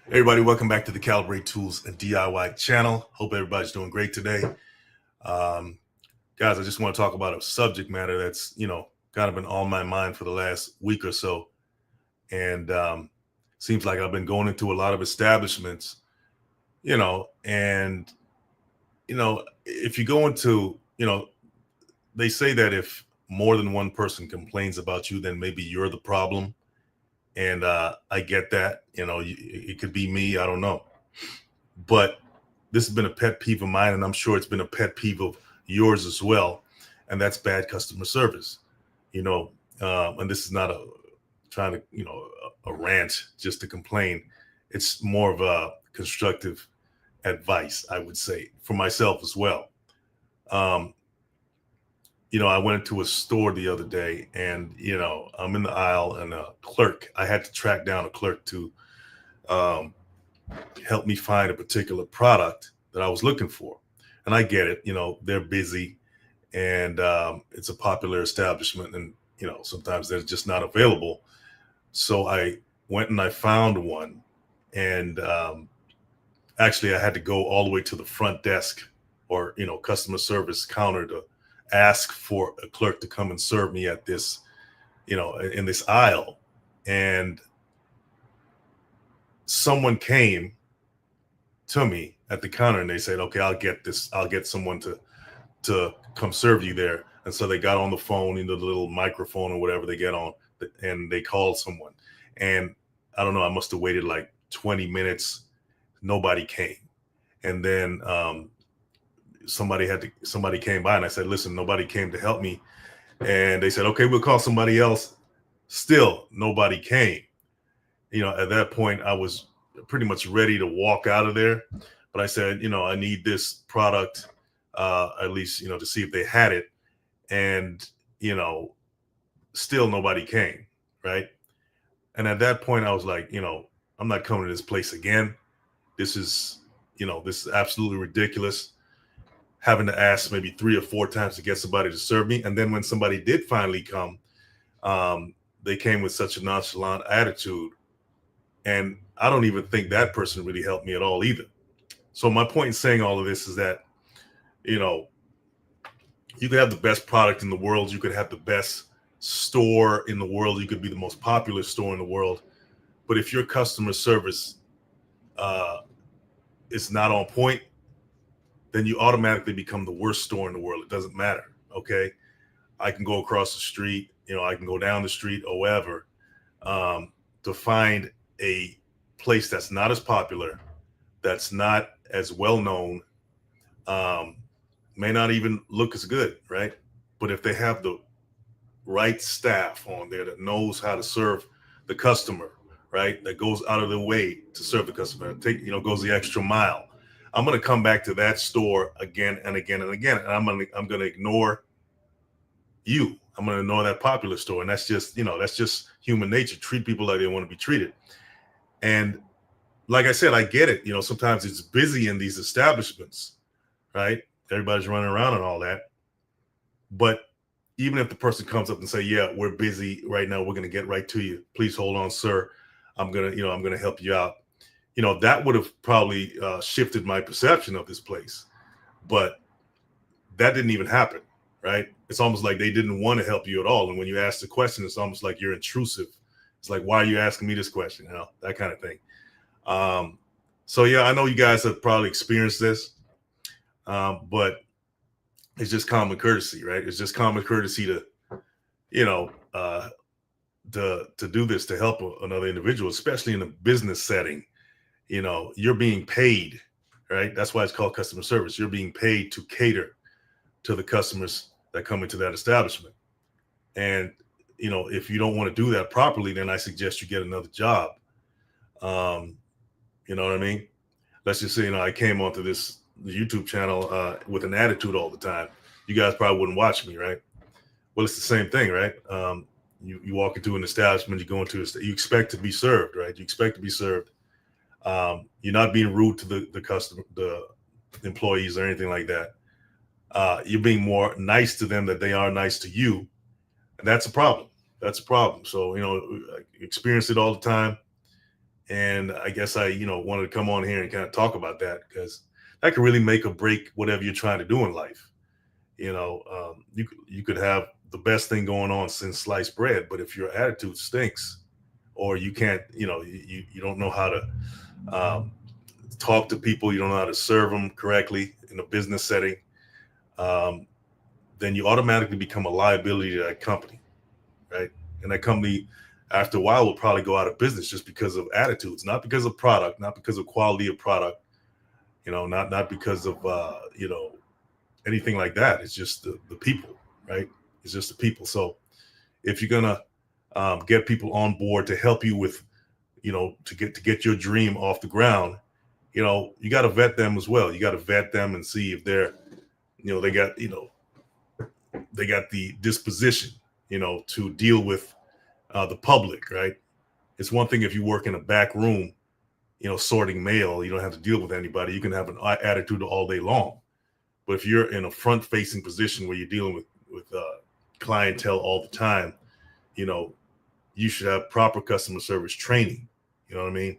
Hey everybody, welcome back to the Calibrate Tools and DIY channel. Hope everybody's doing great today. Um, Guys, I just want to talk about a subject matter that's, kind of been on my mind for the last week or so. And seems like I've been going into a lot of establishments, and, if you go into, they say that if more than one person complains about you, then maybe you're the problem. And I get that, it could be me. I don't know. But this has been a pet peeve of mine, and I'm sure it's been a pet peeve of yours as well. And that's bad customer service. And this is not a trying to, a rant just to complain. It's more of a constructive advice, I would say, for myself as well. Um, I went into a store the other day, and I'm in the aisle, and a clerk. I had to track down a clerk to um, help me find a particular product that I was looking for. And I get it, they're busy, and it's a popular establishment, and sometimes they're just not available. So I went and I found one, and actually I had to go all the way to the front desk, or customer service counter, to ask for a clerk to come and serve me at this, in this aisle. And someone came to me at the counter, and they said, okay, I'll get someone to come serve you there. And so they got on the phone, the little microphone or whatever they get on, and they called someone. And I don't know, I must have waited like 20 minutes. Nobody came. And then somebody came by, and I said, listen, nobody came to help me. And they said, okay, we'll call somebody else. Still nobody came. At that point I was pretty much ready to walk out of there. But I said, I need this product, at least, to see if they had it. And, still nobody came. Right. And at that point I was like, I'm not coming to this place again. This is, this is absolutely ridiculous. Having to ask maybe 3 or 4 times to get somebody to serve me. And then when somebody did finally come, they came with such a nonchalant attitude. And I don't even think that person really helped me at all either. So my point in saying all of this is that, you know, you could have the best product in the world. You could have the best store in the world. You could be the most popular store in the world. But if your customer service uh, is not on point, then you automatically become the worst store in the world. It doesn't matter. Okay. I can go across the street, I can go down the street or wherever, to find a place that's not as popular, that's not as well known, um, may not even look as good, right? But if they have the right staff on there that knows how to serve the customer, right? That goes out of their way to serve the customer, goes the extra mile. I'm going to come back to that store again and again and again, and I'm going to ignore you. I'm going to ignore that popular store, and that's just human nature. Treat people like they want to be treated. And like I said, I get it. Sometimes it's busy in these establishments, right? Everybody's running around and all that. But even if the person comes up and say, "Yeah, we're busy right now. We're going to get right to you. Please hold on, sir. I'm going to help you out." That would have probably shifted my perception of this place. But that didn't even happen, right? It's almost like they didn't want to help you at all. And when you ask the question, it's almost like you're intrusive. It's like, why are you asking me this question? That kind of thing. So yeah, I know you guys have probably experienced this, but it's just common courtesy, right? It's just common courtesy to, you know, uh, to do this, to help another individual, especially in a business setting. You're being paid, right? That's why it's called customer service. You're being paid to cater to the customers that come into that establishment. And if you don't want to do that properly, then I suggest you get another job. Um, you know what I mean? Let's just say, I came onto this YouTube channel with an attitude all the time. You guys probably wouldn't watch me, right? Well, it's the same thing, right? You walk into an establishment, you go into you expect to be served, right? You expect to be served. You're not being rude to the customer, the employees, or anything like that. You're being more nice to them than they are nice to you, and that's a problem. That's a problem. So I experience it all the time. And I guess I, wanted to come on here and kind of talk about that because that could really make or break whatever you're trying to do in life. You could have the best thing going on since sliced bread, but if your attitude stinks, or you can't, you don't know how to um, talk to people, you don't know how to serve them correctly in a business setting, um, then you automatically become a liability to that company, right? And that company, after a while, will probably go out of business just because of attitudes, not because of product, not because of quality of product, not because of anything like that. It's just the people, right? It's just the people. So if you're gonna get people on board to help you with, to get your dream off the ground, you got to vet them as well. You got to vet them and see if they're, they got, they got the disposition, to deal with the public, right? It's one thing if you work in a back room, sorting mail, you don't have to deal with anybody. You can have an attitude all day long. But if you're in a front-facing position where you're dealing with clientele all the time, you should have proper customer service training. You know what I mean?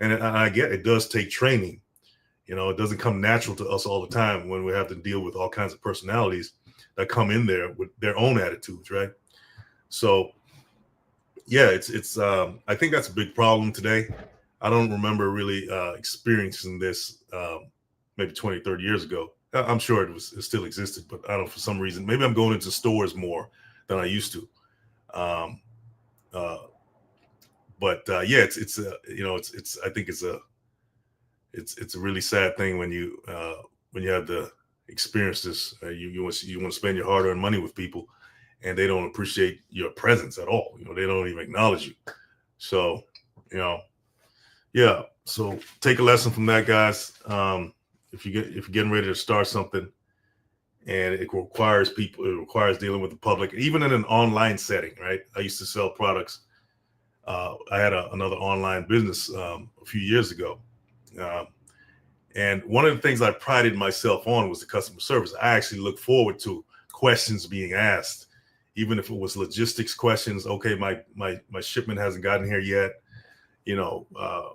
And I get it does take training. It doesn't come natural to us all the time when we have to deal with all kinds of personalities that come in there with their own attitudes, right? So yeah, it's I think that's a big problem today. I don't remember really experiencing this maybe 20, 30 years ago. I'm sure it still existed, but I don't, for some reason, maybe I'm going into stores more than I used to. Um, uh, but yeah, it's I think it's a really sad thing when you have to experience this. You want to spend your hard-earned money with people, and they don't appreciate your presence at all. They don't even acknowledge you. So, yeah. So take a lesson from that, guys. If you're getting ready to start something, and it requires dealing with the public, even in an online setting, right? I used to sell products. I had another online business a few years ago. And one of the things I prided myself on was the customer service. I actually look forward to questions being asked, even if it was logistics questions. Okay, my shipment hasn't gotten here yet.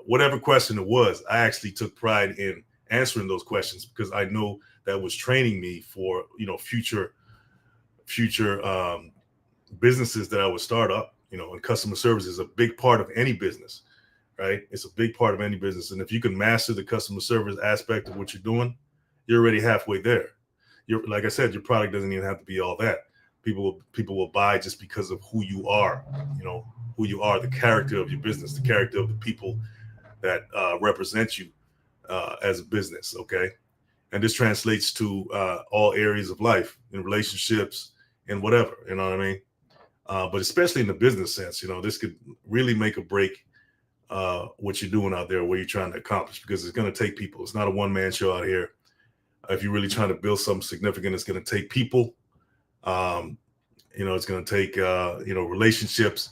Whatever question it was, I actually took pride in answering those questions because I know that was training me for future businesses that I would start up. And customer service is a big part of any business, right? It's a big part of any business. And if you can master the customer service aspect of what you're doing, you're already halfway there. Like I said, your product doesn't even have to be all that. People will buy just because of who you are, the character of your business, the character of the people that represent you as a business. Okay. And this translates to all areas of life, in relationships and whatever, you know what I mean? But especially in the business sense, this could really make or break what you're doing out there, what you're trying to accomplish, because it's going to take people. It's not a one-man show out here. If you're really trying to build something significant, it's going to take people. It's going to take, relationships,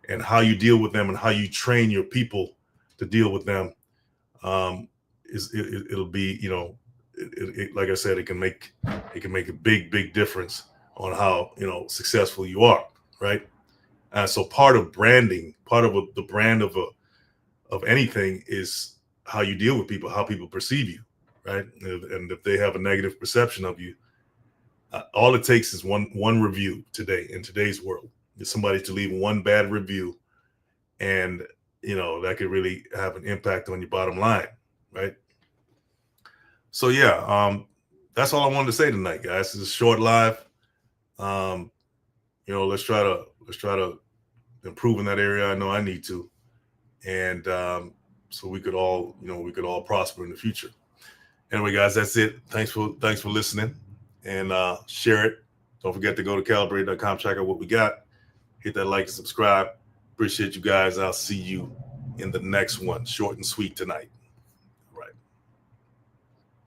and how you deal with them and how you train your people to deal with them. It'll be, like I said, it can make a big difference on how, successful you are. Right. So part of branding, the brand of anything is how you deal with people, how people perceive you. Right. And if they have a negative perception of you, all it takes is one review today in today's world. Is somebody to leave one bad review, and that could really have an impact on your bottom line. Right. So yeah, that's all I wanted to say tonight, guys. This is a short live. Let's try to improve in that area. I know I need to, and so we could all prosper in the future. Anyway, guys, that's it. Thanks for listening, and share it. Don't forget to go to calibrate.com, check out what we got. Hit that like and subscribe. Appreciate you guys. I'll see you in the next one. Short and sweet tonight.